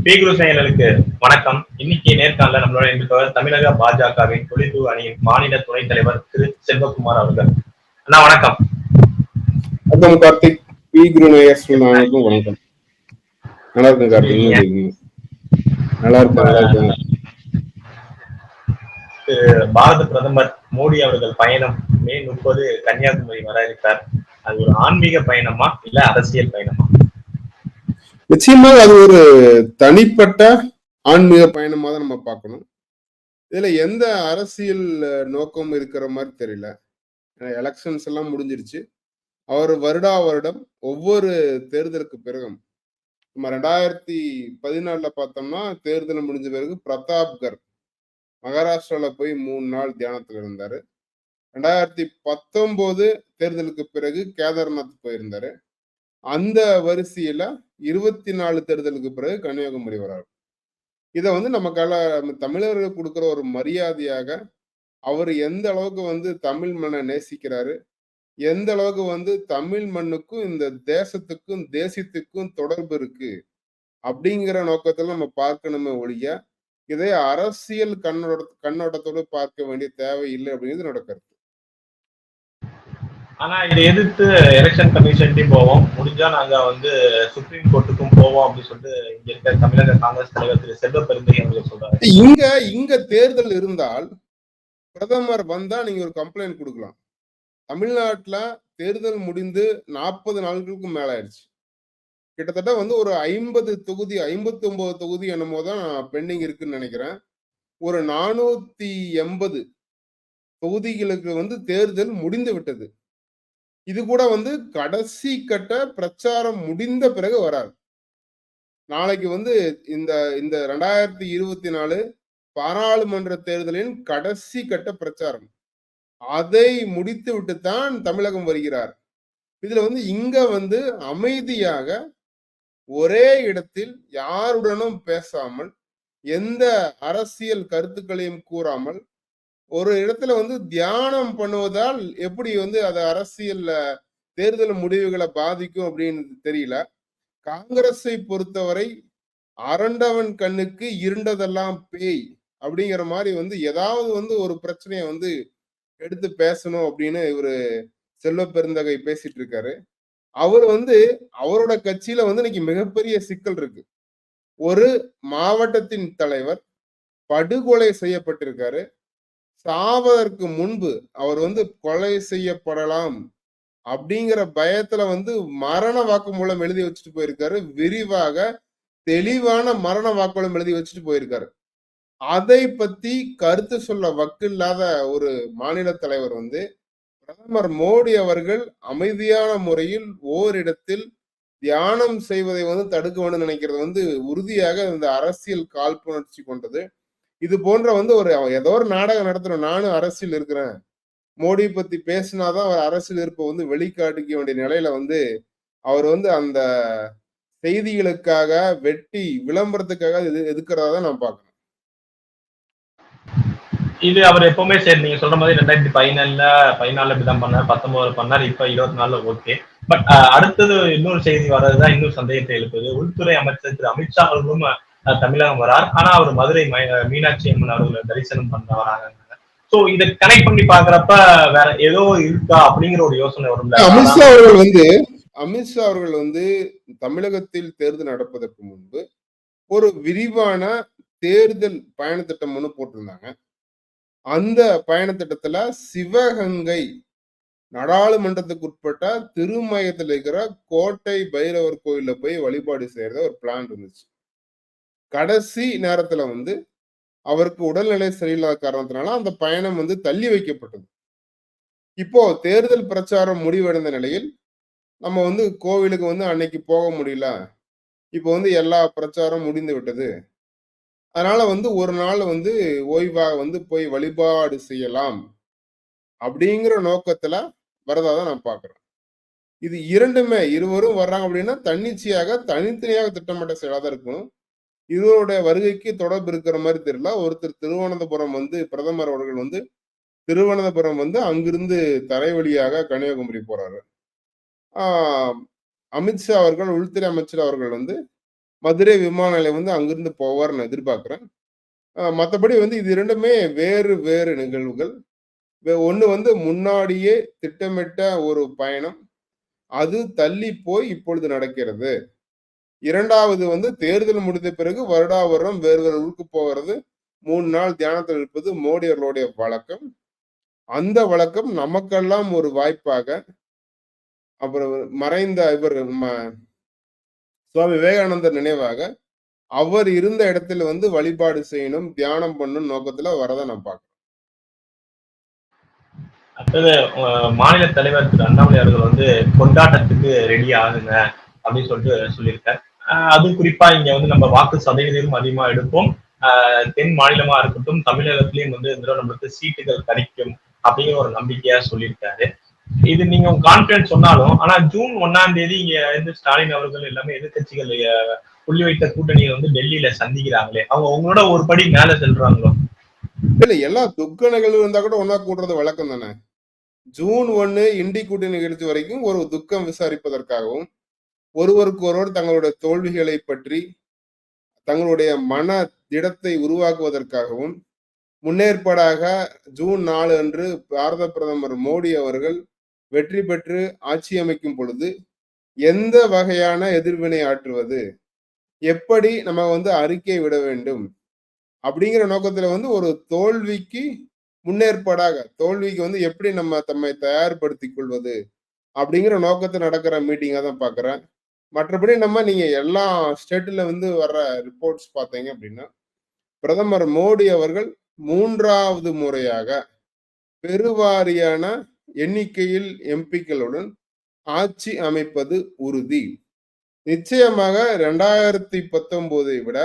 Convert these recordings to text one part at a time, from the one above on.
பீகுரு செயலருக்கு வணக்கம். இன்னைக்கு நேர்காணல நம்மளோட இருப்பவர் தமிழக பாஜகவின் தொழில்துறை அணியின் மாநில துணைத் தலைவர் திரு செல்வகுமார் அவர்கள். அண்ணா வணக்கம். வணக்கம் கார்த்திக். பி குரு நேயர்களுக்கும் வணக்கம். நல்லா இருக்கும் கார்த்திக். நீங்க இருக்கீங்க? நல்லா இருக்கேன். பாரத பிரதமர் மோடி அவர்கள் பயணம் மே 30 கன்னியாகுமரி வர இருக்கிறார். அது ஒரு ஆன்மீக பயணமா இல்ல அரசியல் பயணமா? நிச்சயமா அது ஒரு தனிப்பட்ட ஆன்மீக பயணமா தான் நம்ம பார்க்கணும். இதுல எந்த அரசியல் நோக்கம் இருக்கிற மாதிரி தெரியல. எலெக்ஷன்ஸ் எல்லாம் முடிஞ்சிருச்சு. அவர் வருடா வருடம் ஒவ்வொரு தேர்தலுக்கு பிறகும் நம்ம 2014 பார்த்தோம்னா தேர்தல் முடிஞ்ச பிறகு பிரதாப்கர் மகாராஷ்டிரால போய் 3 நாள் தியானத்துல இருந்தாரு. 2019 தேர்தலுக்கு பிறகு கேதார்நாத் போயிருந்தாரு. அந்த வரிசையில 24 தேர்தலுக்கு பிறகு கன்னியாகுமரி வராரு. இத நம்ம தமிழர்கள் கொடுக்கிற ஒரு மரியாதையாக அவர் எந்த அளவுக்கு தமிழ் மண்ணை நேசிக்கிறாரு, எந்த அளவுக்கு தமிழ் மண்ணுக்கும் இந்த தேசத்துக்கும் தேசியத்துக்கும் தொடர்பு இருக்கு அப்படிங்கிற நோக்கத்துல நம்ம பார்க்கணுமே ஒழிய இதை அரசியல் கண்ணோட்டத்தோடு பார்க்க வேண்டிய தேவை இல்லை அப்படிங்கிறது என்னோட கருத்து. ஆனா இதை எதிர்த்து எலெக்ஷன் கமிஷன்டையும் போவோம், முடிஞ்சா நாங்க சுப்ரீம் கோர்ட்டுக்கும் போவோம் அப்படின்னு சொல்லிட்டு இங்க இருக்க தமிழக காங்கிரஸ் தலைவர் திரு செல்வ பெருந்தகை அவர்கள் சொல்றாரு. இங்க தேர்தல் இருந்தால் பிரதமர் வந்தா நீங்க ஒரு கம்ப்ளைண்ட் கொடுக்கலாம். தமிழ்நாட்டுல தேர்தல் முடிந்து 40 நாட்களுக்கு மேல ஆயிடுச்சு. கிட்டத்தட்ட ஒரு 50 தொகுதி 59 தொகுதி என்னமோதான் பெண்டிங் நினைக்கிறேன். ஒரு 480 தொகுதிகளுக்கு தேர்தல் முடிந்து விட்டது. இது கூட கடைசி கட்ட பிரச்சாரம் முடிந்த பிறகு வராது. நாளைக்கு இந்த 2024 பாராளுமன்ற தேர்தலின் கடைசி கட்ட பிரச்சாரம். அதை முடித்து விட்டுத்தான் தமிழகம் வருகிறார். இதுல இங்க அமைதியாக ஒரே இடத்தில் யாருடனும் பேசாமல் எந்த அரசியல் கருத்துக்களையும் கூறாமல் ஒரு இடத்துல தியானம் பண்ணுவதால் எப்படி அது அரசியல் தேர்தல் முடிவுகளை பாதிக்கும் அப்படின்னு தெரியல. காங்கிரஸை பொறுத்தவரை அரண்டவன் கண்ணுக்கு இருண்டதெல்லாம் பேய் அப்படிங்கிற மாதிரி ஏதாவது ஒரு பிரச்சனைய எடுத்து பேசணும் அப்படின்னு இவரு செல்வ பெருந்தகை பேசிட்டு இருக்காரு. அவர் அவரோட கட்சியில இன்னைக்கு மிகப்பெரிய சிக்கல் இருக்கு. ஒரு மாவட்டத்தின் தலைவர் படுகொலை செய்யப்பட்டிருக்காரு. சாவதற்கு முன்பு அவர் கொலை செய்யப்படலாம் அப்படிங்கிற பயத்துல மரண வாக்குமூலம் எழுதி வச்சுட்டு போயிருக்காரு. விரிவாக தெளிவான மரண வாக்குமூலம் எழுதி வச்சுட்டு போயிருக்காரு. அதை பத்தி கருத்து சொல்ல வக்கில்லாத ஒரு மாநில தலைவர் பிரதமர் மோடி அவர்கள் அமைதியான முறையில் ஓரிடத்தில் தியானம் செய்வதை தடுக்க வேண்டும் நினைக்கிறது உறுதியாக இந்த அரசியல் காழ்ப்புணர்ச்சி கொண்டது. இது போன்ற ஏதோ ஒரு நாடகம் நடத்துறோம். நானும் அரசியல் இருக்கிறேன், மோடி பத்தி பேசினாதான் அவர் அரசியல் இருப்ப வெளிக்காட்டிக்க வேண்டிய நிலையில அவர் அந்த செய்திகளுக்காக வெட்டி விளம்பரத்துக்காக எதுக்கிறதா தான் நான் பார்க்கணும். இது அவர் எப்பவுமே சரி, நீங்க சொல்ற மாதிரி 2014 இப்படிதான் பண்ணார், 19 பண்ணார், இப்ப 24 ஓகே. பட் அடுத்தது இன்னொரு செய்தி வர்றதுதான் இன்னொரு சந்தேகத்தை எழுப்புது. உள்துறை அமைச்சர் திரு அமித்ஷா அவர்களும் தமிழகம் வரார். ஆனா அவர் மதுரை மீனாட்சி அம்மன் அவர்களை தரிசனம் பண்ண வராங்க. சோ இதை கனெக்ட் பண்ணி பாக்குறப்ப வேற ஏதோ இருக்கா அப்படிங்கிற ஒரு யோசனை வரும். அமித்ஷா அவர்கள் தமிழகத்தில் தேர்தல் நடப்பதற்கு முன்பு ஒரு விரிவான தேர்தல் பயண திட்டம் ஒண்ணு போட்டிருந்தாங்க. அந்த பயண திட்டத்துல சிவகங்கை நாடாளுமன்றத்துக்கு உட்பட்ட திருமயத்தில் இருக்கிற கோட்டை பைரவர் கோயில்ல போய் வழிபாடு செய்யறத ஒரு பிளான் இருந்துச்சு. கடைசி நேரத்துல அவருக்கு உடல்நிலை சரியில்லாத காரணத்தினால அந்த பயணம் தள்ளி வைக்கப்பட்டது. இப்போ தேர்தல் பிரச்சாரம் முடிவடைந்த நிலையில் நம்ம கோவிலுக்கு அன்னைக்கு போக முடியல. இப்போ எல்லா பிரச்சாரம் முடிந்து விட்டது. அதனால ஒரு நாள் ஓய்வாக போய் வழிபாடு செய்யலாம் அப்படிங்கிற நோக்கத்துல வரதாதான் நான் பாக்குறேன். இது இரண்டுமே இருவரும் வர்றாங்க அப்படின்னா தன்னிச்சையாக தனித்தனியாக திட்டமிட்ட செயலாதான் இருக்கணும். இருவருடைய வருகைக்கு தொடர்பு இருக்கிற மாதிரி தெரியல. ஒருத்தர் திருவனந்தபுரம் பிரதமர் அவர்கள் திருவனந்தபுரம் அங்கிருந்து தரை வழியாக கன்னியாகுமரி போறாரு. அமித்ஷா அவர்கள் உள்துறை அமைச்சர் அவர்கள் மதுரை விமான நிலையம் வந்து அங்கிருந்து போவார்ன்னு நான் எதிர்பார்க்கிறேன். மத்தபடி வந்து இது 2மே வேறு வேறு நிகழ்வுகள். ஒண்ணு வந்து முன்னாடியே திட்டமிட்ட ஒரு பயணம். அது தள்ளி போய் இப்பொழுது நடக்கிறது. 2வது வந்து தேர்தல் முடிந்த பிறகு வருடா வருடம் வேறு வேறு ஊருக்கு போறது. 3 நாள் தியானத்தில் இருப்பது மோடி அவர்களுடைய வழக்கம். அந்த வழக்கம் நமக்கெல்லாம் ஒரு வாய்ப்பாக, அப்புறம் மறைந்த இவர் சுவாமி விவேகானந்தர் நினைவாக, அவர் இருந்த இடத்துல வந்து வழிபாடு செய்யணும், தியானம் பண்ணணும் நோக்கத்துல வரத நான் பார்க்கிறேன். அடுத்தது மாநில தலைவர் திரு அண்ணாமலை அவர்கள் வந்து கொண்டாட்டத்துக்கு ரெடி ஆகுங்க அப்படின்னு சொல்லிட்டு சொல்லியிருக்காரு. அது குறிப்பா இங்க வந்து நம்ம வாக்கு சதவீதம் அதிகமா எடுப்போம். தென் மாநிலமா இருக்கட்டும், தமிழகத்திலயும் வந்து இந்த தடவை நம்மளுக்கு சீட்டுகள் கிடைக்கும் அப்படிங்கிற ஒரு நம்பிக்கையா சொல்லியிருக்காரு. இது நீங்க உங்க கான்பிடன்ஸ் சொன்னாலும், ஆனா ஜூன் 1ஆம் தேதி இங்க வந்து ஸ்டாலின் அவர்கள் எல்லாமே எதிர்க்கட்சிகள் புள்ளி வைத்த கூட்டணியை வந்து டெல்லியில சந்திக்கிறாங்களே, அவங்க உங்களோட ஒரு படி மேல செல்றாங்களோ? இல்ல எல்லா துக்க நிகழ்வு இருந்தா கூட ஒண்ணா கூடுறது வழக்கம் தானே. ஜூன் 1 இண்டி கூட்டணி நிகழ்ச்சி வரைக்கும் ஒரு துக்கம் விசாரிப்பதற்காகவும், ஒருவருக்கு ஒருவர் தங்களுடைய தோல்விகளை பற்றி, தங்களுடைய மன திடத்தை உருவாக்குவதற்காகவும், முன்னேற்பாடாக ஜூன் 4 அன்று பாரத பிரதமர் மோடி அவர்கள் வெற்றி பெற்று ஆட்சி அமைக்கும் பொழுது, எந்த வகையான எதிர்வினை ஆற்றுவது? எப்படி நம்ம வந்து அறிக்கை விட வேண்டும்? அப்படிங்கிற நோக்கத்துல வந்து ஒரு தோல்விக்கு முன்னேற்பாடாக, தோல்விக்கு வந்து எப்படி நம்ம தம்மை தயார்படுத்திக் கொள்வது? அப்படிங்கிற நோக்கத்துல நடக்கிற மீட்டிங்கா தான் பார்க்கிறேன். மற்றபடி நீங்க எல்லா ஸ்டேட்ல வந்து வர்ற ரிப்போர்ட்ஸ் பார்த்தீங்க அப்படின்னா, பிரதமர் மோடி அவர்கள் 3வது முறையாக பெருவாரியான எண்ணிக்கையில் எம்பிக்களுடன் ஆட்சி அமைப்பது உறுதி. நிச்சயமாக 2019 விட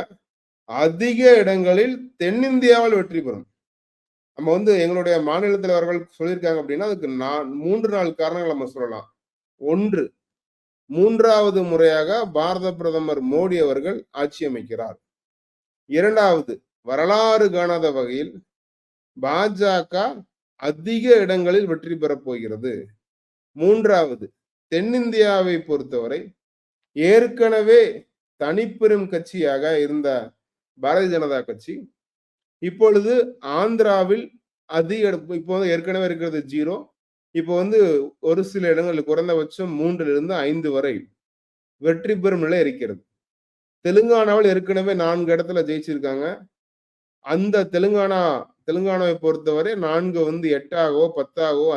அதிக இடங்களில் தென்னிந்தியாவில் வெற்றி பெறும். நம்ம வந்து எங்களுடைய மாநில தலைவர்கள் சொல்லியிருக்காங்க அப்படின்னா, அதுக்கு 3 4 காரணங்கள் நம்ம சொல்லலாம். 1, 3வது முறையாக பாரத பிரதமர் மோடி அவர்கள் ஆட்சி அமைக்கிறார். 2வது, வரலாறு காணாத வகையில் பாஜக அதிக இடங்களில் வெற்றி பெறப் போகிறது. 3வது, தென்னிந்தியாவை பொறுத்தவரை ஏற்கனவே தனிப்பெரும் கட்சியாக இருந்த பாரதிய ஜனதா கட்சி இப்பொழுது ஆந்திராவில் அதிக இப்போ வந்து ஏற்கனவே இருக்கிறது 0. இப்போ வந்து ஒரு சில இடங்களில் குறைந்தபட்சம் 3லிருந்து 5 வரை வெற்றி பெறும் நிலை இருக்கிறது. தெலுங்கானாவில் ஏற்கனவே 4 இடத்துல ஜெயிச்சிருக்காங்க. அந்த தெலுங்கானாவை பொறுத்தவரை 4 வந்து 8ஆகவோ 10ஆகவோ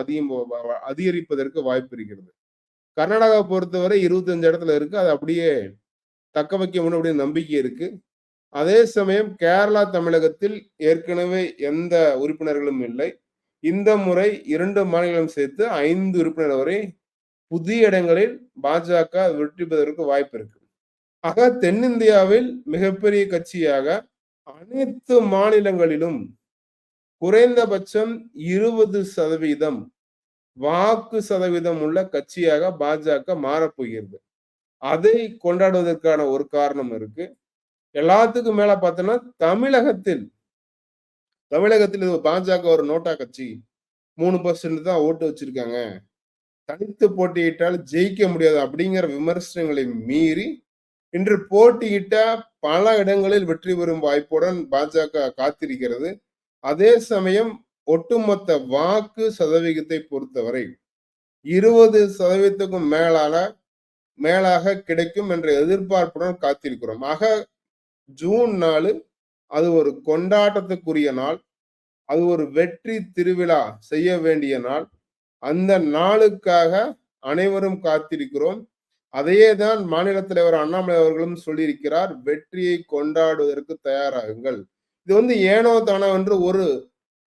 அதிகரிப்பதற்கு வாய்ப்பு இருக்கிறது. கர்நாடகாவை பொறுத்தவரை 25 இடத்துல இருக்கு. அது அப்படியே தக்க வைக்க முடியும் அப்படின்னு நம்பிக்கை இருக்கு. அதே சமயம் கேரளா, தமிழகத்தில் ஏற்கனவே எந்த உறுப்பினர்களும் இல்லை. இந்த முறை 2 மாநிலம் சேர்த்து 5 உறுப்பினர் வரை புதிய இடங்களில் பாஜக வெற்றி பெறுவதற்கு வாய்ப்பு இருக்கு. ஆக தென்னிந்தியாவில் மிகப்பெரிய கட்சியாக அனைத்து மாநிலங்களிலும் குறைந்தபட்சம் 20% வாக்கு சதவீதம் உள்ள கட்சியாக பாஜக மாறப்போகிறது. அதை கொண்டாடுவதற்கான ஒரு காரணம் இருக்கு. எல்லாத்துக்கும் மேல பார்த்தோம்னா தமிழகத்தில் பாஜக ஒரு நோட்டா கட்சி 3% தான் ஓட்டு வச்சிருக்காங்க. தனித்து போட்டியிட்டால் ஜெயிக்க முடியாது அப்படிங்கிற விமர்சனங்களை மீறி இன்று போட்டியிட்ட பல இடங்களில் வெற்றி பெறும் வாய்ப்புடன் பாஜக காத்திருக்கிறது. அதே சமயம் ஒட்டுமொத்த வாக்கு சதவிகிதத்தை பொறுத்தவரை 20%க்கும் மேலாக கிடைக்கும் என்ற எதிர்பார்ப்புடன் காத்திருக்கிறோம். ஆக ஜூன் 4 அது ஒரு கொண்டாட்டத்துக்குரிய நாள். அது ஒரு வெற்றி திருவிழா செய்ய வேண்டிய நாள். அந்த நாளுக்காக அனைவரும் காத்திருக்கிறோம். அதையே தான் மாநில தலைவர் அண்ணாமலை அவர்களும் சொல்லியிருக்கிறார். வெற்றியை கொண்டாடுவதற்கு தயாராகுங்கள். இது வந்து ஏனோ தானோ என்று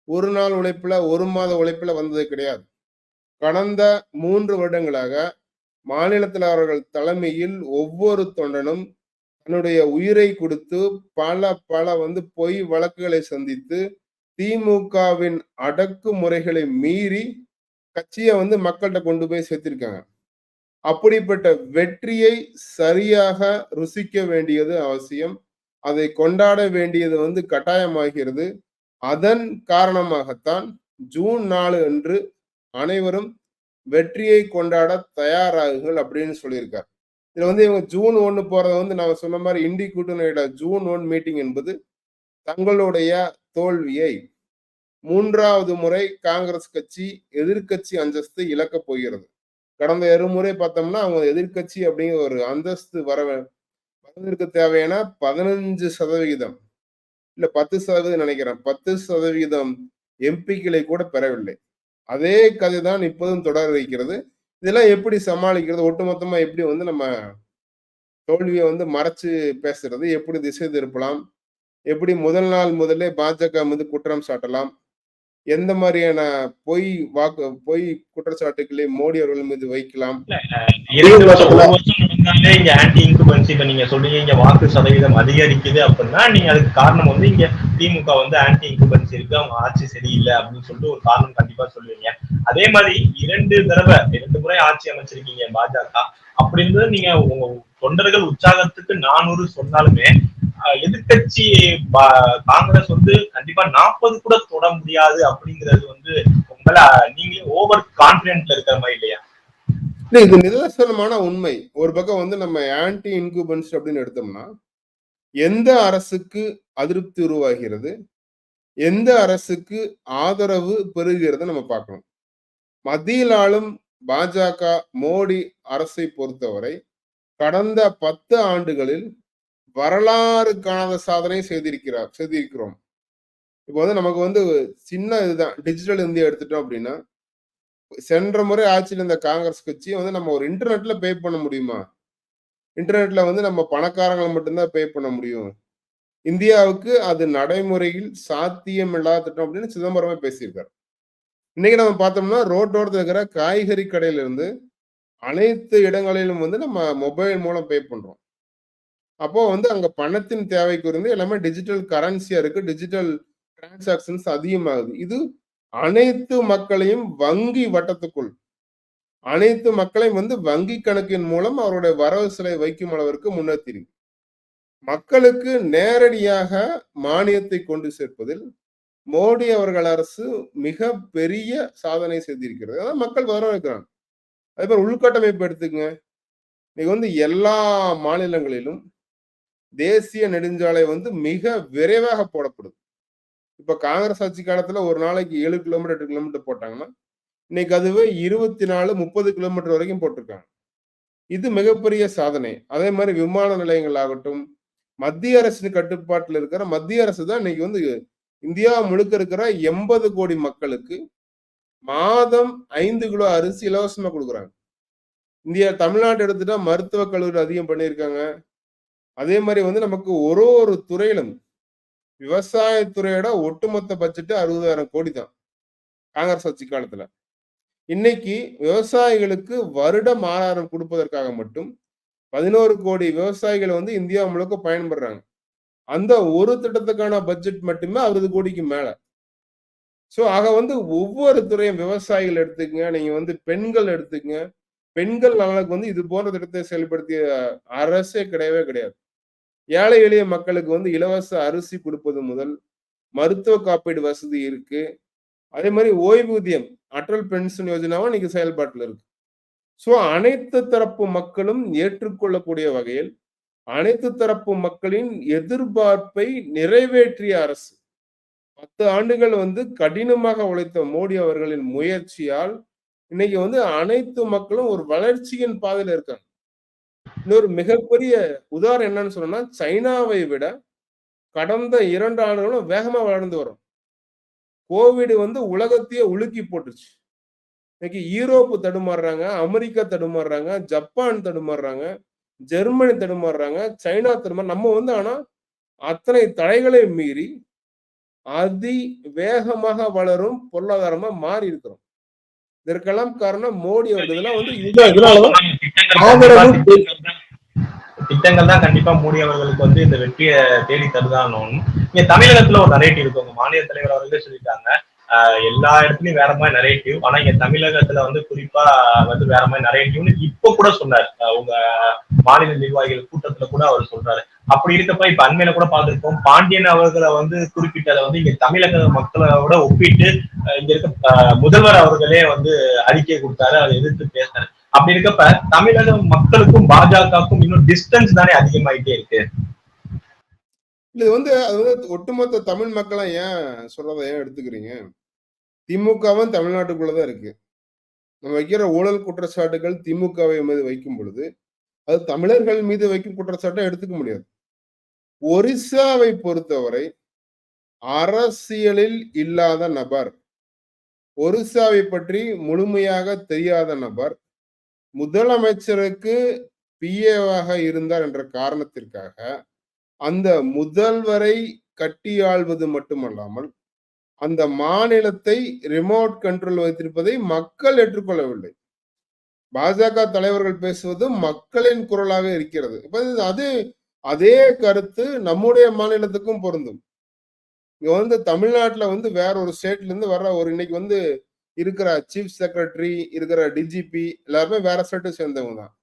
ஒரு நாள் உழைப்புல, ஒரு மாத உழைப்புல வந்தது கிடையாது. கடந்த 3 வருடங்களாக மாநில தலைவர்கள் தலைமையில் ஒவ்வொரு தொண்டனும் தன்னுடைய உயிரை கொடுத்து பல வந்து பொய் வழக்குகளை சந்தித்து திமுகவின் அடக்குமுறைகளை மீறி கட்சியை வந்து மக்கள்கிட்ட கொண்டு போய் சேர்த்திருக்காங்க. அப்படிப்பட்ட வெற்றியை சரியாக ருசிக்க வேண்டியது அவசியம். அதை கொண்டாட வேண்டியது வந்து கட்டாயமாகிறது. அதன் காரணமாகத்தான் ஜூன் 4 அன்று அனைவரும் வெற்றியை கொண்டாட தயாராகுங்கள் அப்படின்னு சொல்லியிருக்கார். இதுல வந்து இவங்க ஜூன் 1 போறத வந்து நாங்க சொன்ன மாதிரி இண்டி கூட்டணியோட ஜூன் 1 மீட்டிங் என்பது தங்களுடைய தோல்வியை 3வது முறை காங்கிரஸ் கட்சி எதிர்க்கட்சி அந்தஸ்து இழக்கப் போகிறது. கடந்த இருமுறை பார்த்தோம்னா அவங்க எதிர்க்கட்சி அப்படிங்கிற ஒரு அந்தஸ்து வருவதற்கு தேவையான 15% இல்ல 10% நினைக்கிறேன். 10% எம்பிக்களை கூட பெறவில்லை. அதே கதைதான் இப்போதும் தொடர இருக்கிறது. இதெல்லாம் எப்படி சமாளிக்கிறது? ஒட்டுமொத்தமா எப்படி வந்து நம்ம தோல்விய வந்து மறைச்சு பேசுறது? எப்படி திசை திருப்பலாம்? எப்படி முதல் நாள் முதலே பாஜக மீது குற்றம் சாட்டலாம்? எந்த மாதிரியான பொய் குற்றச்சாட்டுக்களை மோடி அவர்கள் மீது வைக்கலாம்? ஒரு வருஷம் நடந்தாலே இங்க ஆன்டி இன்குபன்சி இப்ப நீங்க சொல்றீங்க இங்க வாக்கு சதவீதம் அதிகரிக்குது அப்படின்னா நீங்க அதுக்கு காரணம் வந்து இங்க திமுக வந்து ஆன்டி இன்குபன்சி இருக்கு, அவங்க ஆட்சி சரியில்லை அப்படின்னு சொல்லிட்டு ஒரு காரணம் கண்டிப்பா சொல்லுவீங்க. அதே மாதிரி 2 முறை ஆட்சி அமைச்சிருக்கீங்க பாஜக. அப்படி இருந்து நீங்க உங்க தொண்டர்கள் உற்சாகத்துக்கு 400 சொன்னாலுமே எதிர்கட்சி காங்கிரஸ் வந்து கண்டிப்பா 40 கூட தொட முடியாது அப்படிங்கிறது வந்து உங்கள நீங்களே ஓவர் கான்பிடென்ட்ல இருக்கிற மாதிரி இல்லையா? இல்ல, இது நிதர்சனமான உண்மை. ஒரு பக்கம் வந்து நம்ம ஆன்டி இன்குபன்ஸ் அப்படின்னு எடுத்தோம்னா எந்த அரசுக்கு அதிருப்தி உருவாகிறது, எந்த அரசுக்கு ஆதரவு பெறுகிறது நம்ம பார்க்கணும். மத்தியில் ஆளும் பாஜக மோடி அரசை பொறுத்தவரை கடந்த 10 ஆண்டுகளில் வரலாறு காணாத சாதனை செய்திருக்கிறோம். இப்போ வந்து நமக்கு வந்து சின்ன இதுதான் டிஜிட்டல் இந்தியா எடுத்துட்டோம் அப்படின்னா சென்ற முறை ஆட்சியில் இருந்த காங்கிரஸ் கட்சி வந்து நம்ம ஒரு இன்டர்நெட்ல பே பண்ண முடியுமா? இன்டர்நெட்ல வந்து நம்ம பணக்காரங்களை மட்டும்தான் பே பண்ண முடியும். இந்தியாவுக்கு அது நடைமுறையில் சாத்தியம் இல்லாத திட்டம் அப்படின்னு சிதம்பரமே பேசியிருக்காரு. இன்னைக்கு நம்ம பார்த்தோம்னா ரோட்டோரத்தில் இருக்கிற காய்கறி கடையில இருந்து அனைத்து இடங்களிலும் வந்து நம்ம மொபைல் மூலம் பே பண்றோம். அப்போ வந்து அங்க பணத்தின் தேவைக்கு இருந்து எல்லாமே டிஜிட்டல் கரன்சியா இருக்கு. டிஜிட்டல் டிரான்சாக்சன்ஸ் அதிகமாகுது. இது அனைத்து மக்களையும் வங்கி வட்டத்துக்குள் அனைத்து மக்களையும் வந்து வங்கி கணக்கின் மூலம் அவருடைய வரவு செலவை வைக்கும் அளவிற்கு முன்னேற்றிருக்கு. மக்களுக்கு நேரடியாக மானியத்தை கொண்டு சேர்ப்பதில் மோடி அவர்கள் அரசு மிக பெரிய சாதனை செய்திருக்கிறது. அதான் மக்கள் வரவேற்கிறாங்க. அதே மாதிரி உள்கட்டமைப்பு எடுத்துங்க. இன்னைக்கு வந்து எல்லா மாநிலங்களிலும் தேசிய நெடுஞ்சாலை வந்து மிக விரைவாக போடப்படுது. இப்ப காங்கிரஸ் ஆட்சி காலத்துல ஒரு நாளைக்கு 7 கிலோமீட்டர் 8 கிலோமீட்டர் போட்டாங்கன்னா இன்னைக்கு அதுவே 24 30 கிலோமீட்டர் வரைக்கும் போட்டிருக்காங்க. இது மிகப்பெரிய சாதனை. அதே மாதிரி விமான நிலையங்கள் ஆகட்டும், மத்திய அரசின் கட்டுப்பாட்டில் இருக்கிற மத்திய அரசு தான் இன்னைக்கு வந்து இந்தியா முழுக்க இருக்கிற 80 கோடி மக்களுக்கு மாதம் 5 கிலோ அரிசி இலவசமா கொடுக்குறாங்க. தமிழ்நாடு எடுத்துட்டா மருத்துவக் கல்லூரி அதிகம் பண்ணியிருக்காங்க. அதே மாதிரி வந்து நமக்கு ஒரு துறையிலும் விவசாயத்துறையோட ஒட்டுமொத்த பட்ஜெட் 60,000 கோடி தான் காங்கிரஸ் ஆட்சி காலத்துல. இன்னைக்கு விவசாயிகளுக்கு வருடம் ஆதாரம் கொடுப்பதற்காக மட்டும் 11 கோடி விவசாயிகள் வந்து இந்தியா முழுக்க பயன்படுறாங்க. அந்த ஒரு திட்டத்துக்கான பட்ஜெட் மட்டுமே 60 கோடிக்கு மேல. சோ ஆக வந்து ஒவ்வொரு துறையும் விவசாயிகள் எடுத்துக்கங்க, நீங்க வந்து பெண்கள் எடுத்துக்கங்க. பெண்கள் நலனுக்கு வந்து இது போன்ற திட்டத்தை செயல்படுத்திய அரசே கிடையவே கிடையாது. ஏழை எளிய மக்களுக்கு வந்து இலவச அரிசி கொடுப்பது முதல் மருத்துவ காப்பீடு வசதி இருக்கு. அதே மாதிரி ஓய்வூதியம் அடல் பென்ஷன் யோஜனாவும் இன்னைக்கு செயல்பாட்டில் இருக்கு. சோ அனைத்து தரப்பு மக்களும் ஏற்றுக்கொள்ளக்கூடிய வகையில் அனைத்து தரப்பு மக்களின் எதிர்பார்ப்பை நிறைவேற்றிய அரசு. 10 ஆண்டுகள் வந்து கடினமாக உழைத்த மோடி அவர்களின் முயற்சியால் இன்னைக்கு வந்து அனைத்து மக்களும் ஒரு வளர்ச்சியின் பாதையில இருக்காங்க. இன்னொரு மிகப்பெரிய உதாரணம் என்னன்னு சொன்னா சைனாவை விட கடந்த 2 ஆண்டுகளும் வேகமா வளர்ந்து வரும். கோவிட் வந்து உலகத்தையே உலுக்கி போட்டுச்சு. இன்னைக்கு யூரோப்பு தடுமாறுறாங்க, அமெரிக்கா தடுமாறுறாங்க, ஜப்பான் தடுமாறுறாங்க, ஜெர்மனி தடுமாறுறாங்க, சைனா நம்ம வந்து ஆனா அத்தனை தடைகளை மீறி அதி வேகமாக வளரும் பொருளாதாரமா மாறி இருக்கிறோம். இதற்கெல்லாம் காரணம் மோடி அவர்கள் வந்து திட்டங்கள் தான் கண்டிப்பா மோடி அவர்களுக்கு வந்து இந்த வெற்றியை தேடி தருதானும். இங்க தமிழகத்துல ஒரு நரேட்டிவ் இருக்கு. உங்க மாநில தலைவர் அவர்களே சொல்லிட்டாங்க, எல்லா இடத்துலயும் வேற மாதிரி நரேட்டிவ், ஆனா இங்க தமிழகத்துல வந்து குறிப்பா வந்து வேற மாதிரி நரேட்டிவ்னு இப்ப கூட சொன்னார். உங்க மாநில நிர்வாகிகள் கூட்டத்துல கூட அவர் சொல்றாரு. அப்படி இருக்கப்ப இப்ப அண்மையில கூட பார்த்திருக்கோம், பாண்டியன் அவர்களை வந்து குறிப்பிட்டதை வந்து இங்க தமிழக மக்களோட ஒப்பிட்டு இங்க இருக்க முதல்வர் அவர்களே வந்து அறிக்கை கொடுத்தாரு, அதை எதிர்த்து பேசினாரு. அப்படி இருக்கப்ப தமிழக மக்களுக்கும் பாஜகவுக்கும் இன்னும் டிஸ்டன்ஸ் தானே அதிகமாயிட்டே இருக்கு. இது வந்து அது வந்து ஒட்டுமொத்த தமிழ் மக்களா ஏன் சொல்றதை ஏன் எடுத்துக்கிறீங்க? திமுகவும் தமிழ்நாட்டுக்குள்ளதான் இருக்கு. நம்ம வைக்கிற ஊழல் குற்றச்சாட்டுகள் திமுகவை மீது வைக்கும் பொழுது அது தமிழர்கள் மீது வைக்கும் குற்றச்சாட்டை எடுத்துக்க முடியாது. ஒரிசாவை பொறுத்தவரை அரசியலில் இல்லாத நபர், ஒரிசாவை பற்றி முழுமையாக தெரியாத நபர், முதலமைச்சருக்கு பிஏவாக இருந்தார் என்ற காரணத்திற்காக அந்த முதல்வரை கட்டியாள்வது மட்டுமல்லாமல் அந்த மாநிலத்தை ரிமோட் கண்ட்ரோல் வைத்திருப்பதை மக்கள் ஏற்றுக்கொள்ளவில்லை. பாஜக தலைவர்கள் பேசுவது மக்களின் குரலாக இருக்கிறது. அது அதே கருத்து நம்முடைய மாநிலத்துக்கும் பொருந்தும். இங்க வந்து தமிழ்நாட்டுல வந்து வேற ஒரு ஸ்டேட்ல இருந்து வர்ற ஒரு இன்னைக்கு வந்து இருக்கிற சீஃப் செக்ரட்டரி, இருக்கிற டிஜிபி எல்லாருமே வேற ஸ்டேட்டை சேர்ந்தவங்க தான்.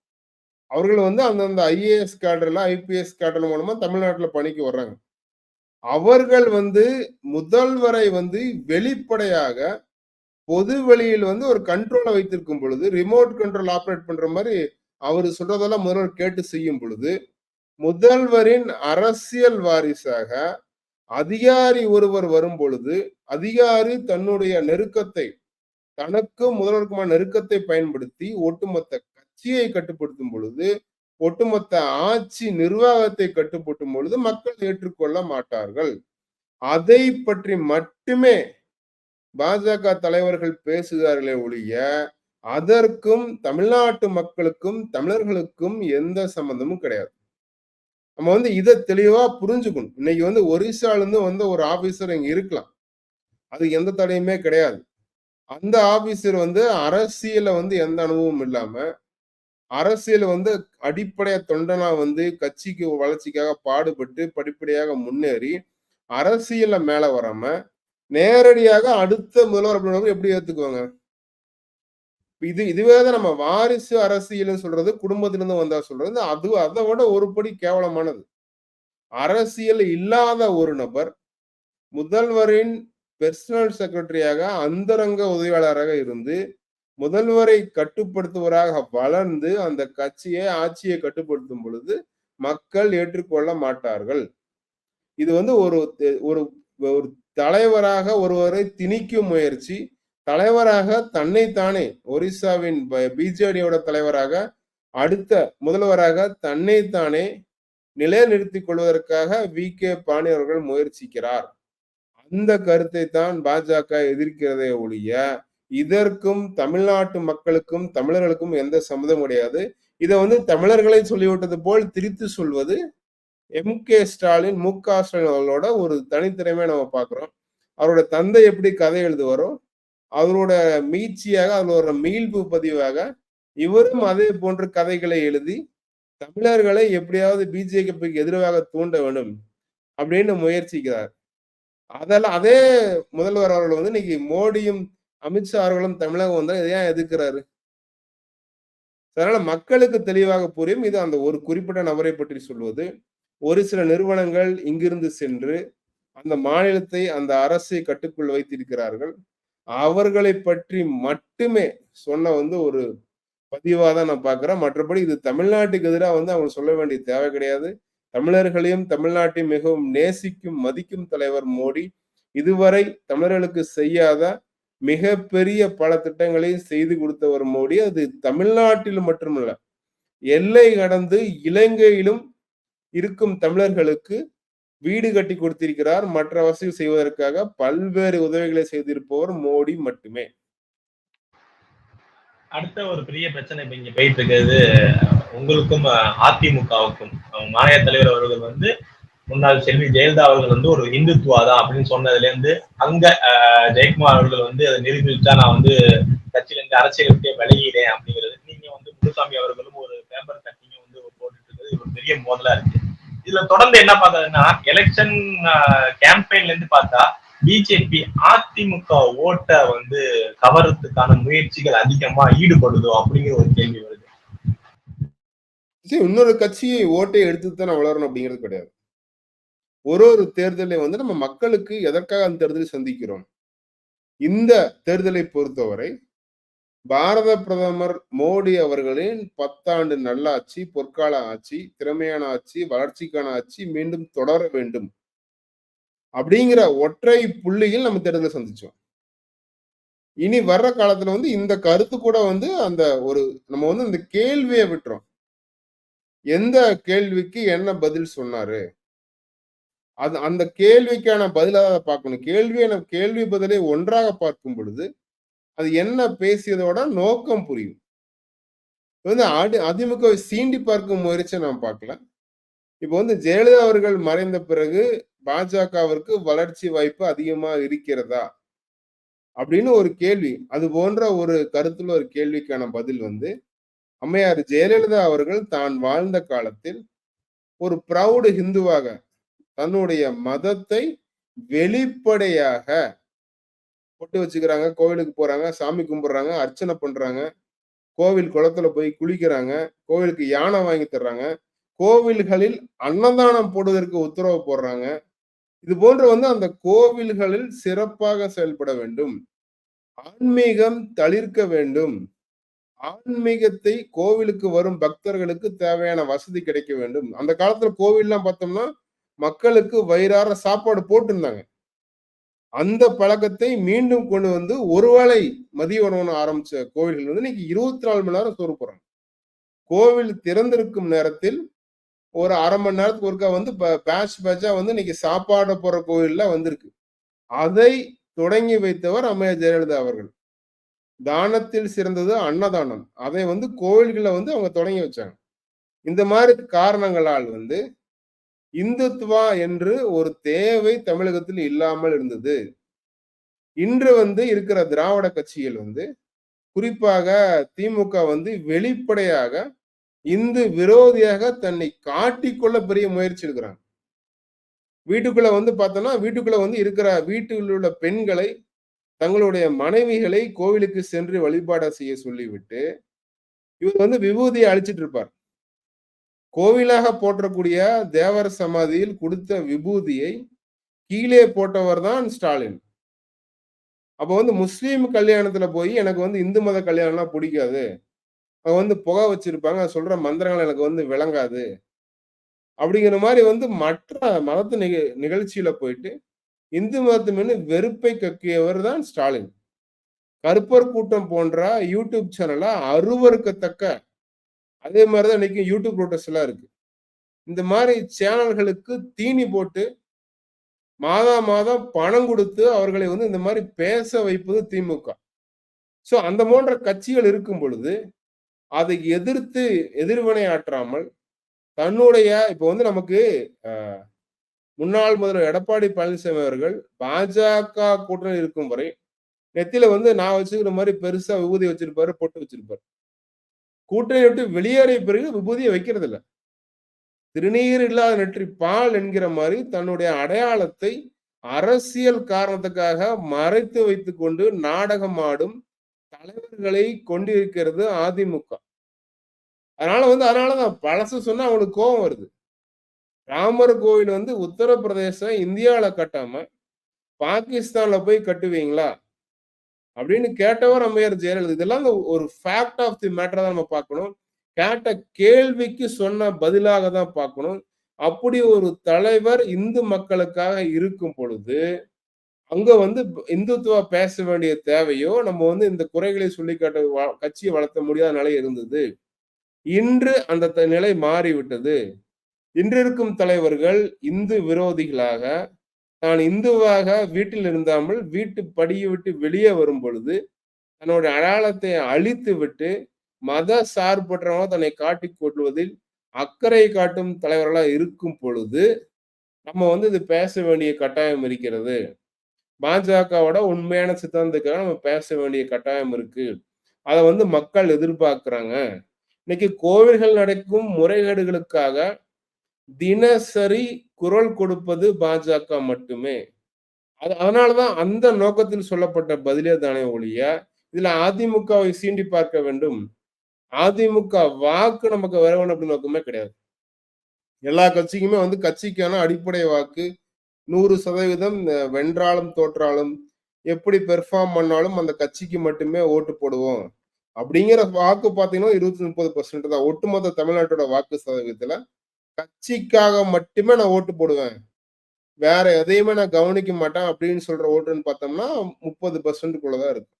அவர்கள் வந்து அந்தந்த ஐஏஎஸ் கேடர்ல, ஐபிஎஸ் கேடர் மூலமா தமிழ்நாட்டுல பணிக்கு வர்றாங்க. அவர்கள் வந்து முதல்வரை வந்து வெளிப்படையாக பொது வெளியில் வந்து ஒரு கண்ட்ரோலை வைத்திருக்கும் பொழுது, ரிமோட் கண்ட்ரோல் ஆபரேட் பண்ற மாதிரி அவரு சொல்றதெல்லாம் முதல்வர் கேட்டு செய்யும் பொழுது, முதல்வரின் அரசியல் வாரிசாக அதிகாரி ஒருவர் வரும் பொழுது, அதிகாரி தன்னுடைய நெருக்கத்தை தனக்கும் முதல்வருக்குமான நெருக்கத்தை பயன்படுத்தி ஒட்டுமொத்த கட்சியை கட்டுப்படுத்தும் பொழுது, ஒட்டுமொத்த ஆட்சி நிர்வாகத்தை கட்டுப்படுத்தும் பொழுது மக்கள் ஏற்றுக்கொள்ள மாட்டார்கள். அதை பற்றி மட்டுமே பாஜக தலைவர்கள் பேசுகிறார்களே ஒழிய அதற்கும் தமிழ்நாட்டு மக்களுக்கும் தமிழர்களுக்கும் எந்த சம்பந்தமும் கிடையாது. நம்ம வந்து இதை தெளிவா புரிஞ்சுக்கணும். இன்னைக்கு வந்து ஒரிசால இருந்து வந்து ஒரு ஆபீசர் இங்க இருக்கலாம், அது எந்த தடையுமே கிடையாது. அந்த ஆபீசர் வந்து அரசியல வந்து எந்த அனுபவமும் இல்லாம அரசியல் வந்து அடிப்படையா தொண்டனா வந்து கட்சிக்கு வளர்ச்சிக்காக பாடுபட்டு படிப்படியாக முன்னேறி அரசியல்ல மேல வராம நேரடியாக அடுத்த முதல்வர் அப்படின்றவங்க எப்படி ஏத்துக்குவாங்க? இதுவேதான் நம்ம வாரிசு அரசியல் சொல்றது, குடும்பத்திலிருந்து வந்தா சொல்றது, அது அதை விட ஒரு படி கேவலமானது. அரசியல் இல்லாத ஒரு நபர் முதல்வரின் பெர்சனல் செக்ரட்டரியாக அந்தரங்க உதவியாளராக இருந்து முதல்வரை கட்டுப்படுத்துவராக வளர்ந்து அந்த கட்சியை ஆட்சியை கட்டுப்படுத்தும் பொழுது மக்கள் ஏற்றுக்கொள்ள மாட்டார்கள். இது வந்து ஒரு ஒரு ஒரு தலைவராக ஒருவரை திணிக்கும் முயற்சி, தலைவராக தன்னைத்தானே ஒரிசாவின் பிஜேடியோட தலைவராக அடுத்த முதல்வராக தன்னைத்தானே நிலைநிறுத்திக் கொள்வதற்காக வி.கே. பாணி அவர்கள் முயற்சிக்கிறார். அந்த கருத்தை தான் பாஜக எதிர்க்கிறதே ஒழிய இதற்கும் தமிழ்நாட்டு மக்களுக்கும் தமிழர்களுக்கும் எந்த சம்மதம் கிடையாது. இதை வந்து தமிழர்களை சொல்லிவிட்டது போல் திரித்து சொல்வது எம்.கே. ஸ்டாலின், மு.க. ஸ்டாலின் அவர்களோட ஒரு தனித்திறமையை நம்ம பார்க்கிறோம். அவரோட தந்தை எப்படி கதை எழுதுவாரோ அவரோட மீட்சியாக அவரோட மீள்பு பதிவாக இவரும் அதே போன்ற கதைகளை எழுதி தமிழர்களை எப்படியாவது பிஜேபிக்கு எதிராக தூண்ட வேண்டும் அப்படின்னு முயற்சிக்கிறார். அதெல்லாம் அதே முதல்வர் அவர்கள் வந்து இன்னைக்கு மோடியும் அமித்ஷா அவர்களும் தமிழகம் வந்தா ஏன் எதிர்க்கிறாரு? அதனால மக்களுக்கு தெளிவாக புரியும். இது அந்த ஒரு குறிப்பிட்ட நபரை பற்றி சொல்வது. ஒரு சில நிறுவனங்கள் இங்கிருந்து சென்று அந்த மாநிலத்தை அந்த அரசை கட்டுக்குள் வைத்திருக்கிறார்கள். அவர்களை பற்றி மட்டுமே சொன்ன வந்து ஒரு பதிவா தான் நான் பார்க்கிறேன். மற்றபடி இது தமிழ்நாட்டுக்கு எதிராக வந்து அவங்க சொல்ல வேண்டிய தேவை கிடையாது. தமிழர்களையும் தமிழ்நாட்டையும் மிகவும் நேசிக்கும் மதிக்கும் தலைவர் மோடி இதுவரை தமிழர்களுக்கு செய்யாத மிகப்பெரிய பல திட்டங்களை செய்து கொடுத்தவர் மோடி. அது தமிழ்நாட்டில் மட்டுமல்ல, எல்லை கடந்து இலங்கையிலும் இருக்கும் தமிழர்களுக்கு வீடு கட்டி கொடுத்திருக்கிறார். மற்ற வசதி செய்வதற்காக பல்வேறு உதவிகளை செய்திருப்பவர் மோடி மட்டுமே. அடுத்த ஒரு பெரிய பிரச்சனை இப்ப இங்க போயிட்டு இருக்கிறது உங்களுக்கும் அதிமுகவுக்கும். மாநில தலைவர் அவர்கள் வந்து முன்னாள் செல்வி ஜெயலலிதா அவர்கள் வந்து ஒரு இந்துத்துவா தான் அப்படின்னு சொன்னதுல இருந்து அங்க ஜெயக்குமார் அவர்கள் வந்து அதை நிரூபிச்சா நான் வந்து கட்சியில இருந்து அரசியல் விட்டே விலகிறேன் அப்படிங்கிறது. நீங்க வந்து முனுசாமி அவர்களும் ஒரு பேப்பர் கட்டிங்க வந்து போட்டுட்டு இருக்கிறது ஒரு பெரிய மோதலா இருக்கு. இதுல தொடர்ந்து என்ன பார்த்ததுன்னா எலெக்ஷன் கேம்பெயின்ல இருந்து பார்த்தா பிஜேபி அதிமுக ஓட்டை வந்து கவரத்துக்கான முயற்சிகள் அதிகமா ஈடுபடுதோ அப்படிங்கிற ஒரு கேள்வி வருது. இன்னொரு கட்சியை ஓட்டை எடுத்துதான் வளரணும் அப்படிங்கிறது கிடையாது. ஒரு தேர்தலை வந்து நம்ம மக்களுக்கு எதற்காக அந்த தேர்தலை சந்திக்கிறோம்? இந்த தேர்தலை பொறுத்தவரை பாரத பிரதமர் மோடி அவர்களின் 10 ஆண்டு நல்லாட்சி, பொற்கால ஆட்சி, திறமையான ஆட்சி, வளர்ச்சிக்கான ஆட்சி மீண்டும் தொடர வேண்டும். அப்படிங்கிற ஒற்றை புள்ளியில் நம்ம தேர்தலை சந்திச்சோம். இனி வர்ற காலத்துல வந்து இந்த கருத்து கூட வந்து அந்த ஒரு நம்ம வந்து இந்த கேள்விய விட்டுறோம். எந்த கேள்விக்கு என்ன பதில் சொன்னாரு? அந்த கேள்விக்கான பதிலா தான் பார்க்கணும். கேள்வி பதிலை ஒன்றாக பார்க்கும் பொழுது, அது என்ன பேசியதோட நோக்கம் புரியும். இப்ப வந்து அதிமுகவை சீண்டி பார்க்கும் முயற்சிய நான் பார்க்கல. இப்ப வந்து ஜெயலலிதா அவர்கள் மறைந்த பிறகு பாஜகவிற்கு வளர்ச்சி வாய்ப்பு அதிகமா இருக்கிறதா? அப்படின்னு ஒரு கேள்வி. அது போன்ற ஒரு கருத்துல ஒரு கேள்விக்கான பதில் வந்து, அம்மையார் ஜெயலலிதா அவர்கள் தான் வாழ்ந்த காலத்தில் ஒரு ப்ரவுட் ஹிந்துவாக தன்னுடைய மதத்தை வெளிப்படையாக பொட்டு வச்சுக்கிறாங்க, கோவிலுக்கு போறாங்க, சாமி கும்பிடுறாங்க, அர்ச்சனை பண்றாங்க, கோவில் குளத்துல போய் குளிக்கிறாங்க, கோவிலுக்கு யானை வாங்கி தர்றாங்க, கோவில்களில் அன்னதானம் போடுவதற்கு உத்தரவு போடுறாங்க. இது போன்று வந்து அந்த கோவில்களில் சிறப்பாக செயல்பட வேண்டும். ஆன்மீகம் தளிர்க்க வேண்டும். ஆன்மீகத்தை கோவிலுக்கு வரும் பக்தர்களுக்கு தேவையான வசதி கிடைக்க வேண்டும். அந்த காலத்துல கோவில்லாம் பார்த்தோம்னா, மக்களுக்கு வயிறார சாப்பாடு போட்டிருந்தாங்க. அந்த பழக்கத்தை மீண்டும் கொண்டு வந்து ஒரு வேளை மதிய உணவுன்னு ஆரம்பிச்ச கோவில்கள் வந்து இன்னைக்கு 24 மணி நேரம் சோறு போடுறாங்க. கோவில் திறந்திருக்கும் நேரத்தில் ஒரு 1/2 மணி நேரத்துக்கு ஒருக்கா வந்து பேட்சா வந்து இன்னைக்கு சாப்பாடு போடுற கோவில்லாம் வந்திருக்கு. அதை தொடங்கி வைத்தவர் அம்மையார் ஜெயலலிதா அவர்கள். தானத்தில் சிறந்தது அன்னதானம். அதை வந்து கோவில்கள்ல வந்து அவங்க தொடங்கி வச்சாங்க. இந்த மாரி காரணங்களால் வந்து இந்துத்துவா என்று ஒரு தேவை தமிழகத்தில் இல்லாமல் இருந்தது. இன்று வந்து இருக்கிற திராவிட கட்சிகள் வந்து குறிப்பாக திமுக வந்து வெளிப்படையாக இந்து விரோதியாக தன்னை காட்டிக்கொள்ள பெரிய முயற்சி எடுக்கிறாங்க. வீட்டுக்குள்ள வந்து பார்த்தோம்னா, வீட்டுக்குள்ள வந்து இருக்கிற வீட்டில் உள்ள பெண்களை, தங்களுடைய மனைவிகளை கோவிலுக்கு சென்று வழிபாடு செய்ய சொல்லிவிட்டு, இவர் வந்து விபூதிய அழிச்சிட்டு இருப்பார். கோவிலாக போற்றக்கூடிய தேவர் சமாதியில் குடுத்த விபூதியை கீழே போட்டவர் தான் ஸ்டாலின். அப்ப வந்து முஸ்லீம் கல்யாணத்துல போய் எனக்கு வந்து இந்து மத கல்யாணம்லாம் புடிக்காது. அங்க வந்து புகை வச்சிருப்பாங்க. அது சொல்ற மந்திரங்கள் எனக்கு வந்து விளங்காது. அப்படிங்கிற மாரி வந்து மற்ற மதத்து நிகழ்ச்சியில போயிட்டு, இந்து மதத்து மீது வெறுப்பை கக்கியவர் தான் ஸ்டாலின். கருப்பர் கூட்டம் போன்ற யூடியூப் சேனல அருவருக்கத்தக்க அதே மாரி தான் இன்னைக்கு யூடியூப் புரோட்டஸ்ட் எல்லாம் இருக்கு. இந்த மாரி சேனல்களுக்கு தீனி போட்டு, மாதா மாதம் பணம் குடுத்து அவர்களை வந்து இந்த மாரி பேச வைப்பது திமுக. சோ அந்த போன்ற கட்சிகள் இருக்கும் பொழுது, அதை எதிர்த்து எதிர்வினை ஆற்றாமல், தன்னுடைய இப்ப வந்து நமக்கு அ முன்னாள் முதல்வர் எடப்பாடி பழனிசாமி அவர்கள் பாஜக கூட்டணியில் இருக்கும் வரை, நெத்தியில வந்து நான் வச்சுக்கிற மாரி பெருசா விபூதி வச்சிருப்பாரு, பொட்டு வச்சிருப்பாரு. கூட்டணிய விட்டு வெளியேறிய பிறகு விபூதிய வைக்கிறதில்ல. திருநீர் இல்லாத நெற்றி பால் என்கிற மாரி தன்னுடைய அடையாளத்தை அரசியல் காரணத்துக்காக மறைத்து வைத்துக் கொண்டு நாடகம் ஆடும் தலைவர்களை கொண்டிருக்கிறது அதிமுக. அதனாலதான் பழசு சொன்னா அவங்களுக்கு கோபம் வருது. ராமர் கோவில் வந்து உத்தரப்பிரதேசம் இந்தியால கட்டாம பாகிஸ்தான்ல போய் கட்டுவீங்களா? அப்படின்னு கேட்டவர் அம்மையார் ஜெயலலிதா. இதெல்லாம் ஒரு ஃபேக்ட் ஆஃப் தி மேட்டரா தான் நம்ம பார்க்கணும். கேட்ட கேள்விக்கு சொன்ன பதிலாக தான் பார்க்கணும். அப்படி ஒரு தலைவர் இந்து மக்களுக்காக இருக்கும் பொழுது, அங்க வந்து இந்துத்துவா பேச வேண்டிய தேவையோ, நம்ம வந்து இந்த குறைகளை சொல்லிக்காட்ட கட்சியை வளர்த்த முடியாத நிலை இருந்தது. இன்று அந்த நிலை மாறிவிட்டது. இன்று இருக்கும் தலைவர்கள் இந்து விரோதிகளாக, தான் இந்துவாக வீட்டில் இருந்தாமல் வீட்டு படியை விட்டு வெளியே வரும் பொழுது, தன்னுடைய அடையாளத்தை அழித்து விட்டு, மத சார்பற்றவங்க தன்னை காட்டிக் கொள்வதில் அக்கறை காட்டும் தலைவர்களா இருக்கும் பொழுது, நம்ம வந்து இது பேச வேண்டிய கட்டாயம் இருக்கிறது. பாஜகவோட உண்மையான சித்தாந்தத்துக்காக நம்ம பேச வேண்டிய கட்டாயம் இருக்கு. அத வந்து மக்கள் எதிர்பார்க்கிறாங்க. இன்னைக்கு கோவில்கள் நடக்கும் முறைகேடுகளுக்காக தினசரி குரல் கொடுப்பது பாஜக மட்டுமே. அதனாலதான் அந்த நோக்கத்தில் சொல்லப்பட்ட பதிலே தானே ஒழிய, இதுல அதிமுகவை சீண்டி பார்க்க வேண்டும். அதிமுக வாக்கு நமக்கு வர வேண்டும் அப்படின்னு நோக்கமே கிடையாது. எல்லா கட்சிக்குமே வந்து கட்சிக்கான அடிப்படை வாக்கு 100% வென்றாலும் தோற்றாலும் எப்படி பெர்ஃபார்ம் பண்ணாலும் அந்த கட்சிக்கு மட்டுமே ஓட்டு போடுவோம். அப்படிங்கிற வாக்கு பாத்தீங்கன்னா 20-30% தான். ஒட்டுமொத்த தமிழ்நாட்டோட வாக்கு சதவீதத்துல கட்சிக்காக மட்டுமே நான் ஓட்டு போடுவேன், வேற எதையுமே நான் கவனிக்க மாட்டேன் அப்படின்னு சொல்ற ஓட்டுன்னு பார்த்தோம்னா 30%க்குள்ளதான் இருக்கு.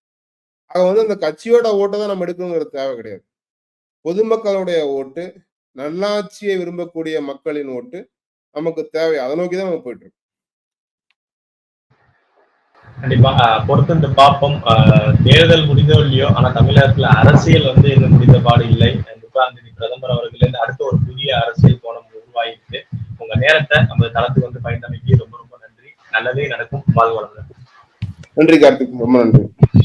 ஆக வந்து அந்த கட்சியோட ஓட்டை தான் நம்ம எடுக்கணுங்கிறது தேவை கிடையாது. பொதுமக்களுடைய ஓட்டு, நல்லாட்சியை விரும்பக்கூடிய மக்களின் ஓட்டு நமக்கு தேவை. அதை நோக்கிதான் நம்ம போயிட்டு இருக்கோம். கண்டிப்பா பொறுத்திருந்து பார்ப்போம். தேர்தல் முடிந்தோ இல்லையோ, ஆனா தமிழகத்துல அரசியல் வந்து இன்னும் முடிந்த பாடு இல்லை. 30ஆம் தேதி பிரதமர் அவர்கள் அடுத்த ஒரு புதிய அரசியல் கோணம் உருவாயிருக்கு. உங்க நேரத்தை நம்ம தளத்துக்கு வந்து பயந்தமைக்கு ரொம்ப ரொம்ப நன்றி. நல்லதே நடக்கும். வாழ்க வளமுடன். நன்றி கார்த்திக், ரொம்ப நன்றி.